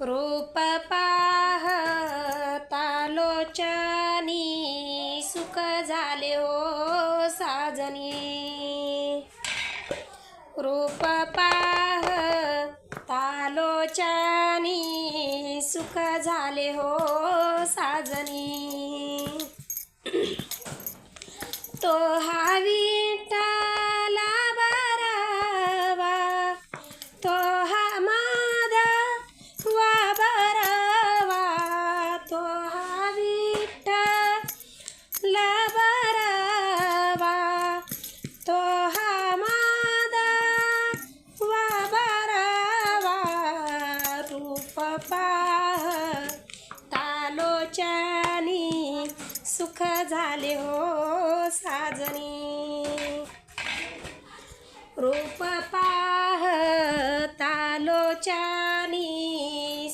रूप पाहता लोचनी सुख झाले हो साजनी। रूप पाहता लोचनी सुख झाले हो साजनी। तो हा विठ्ठला बरावा, तो हा माधवा बरावा, तो हा विठ्ठला बरावा, तो हा माधवा बरावा। रूप पाहता लोचनी सुख झाले हो साजनी। रूप पाहता लोचनी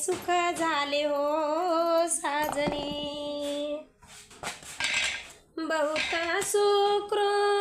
सुख झाले हो साजनी। बहुत सुकृत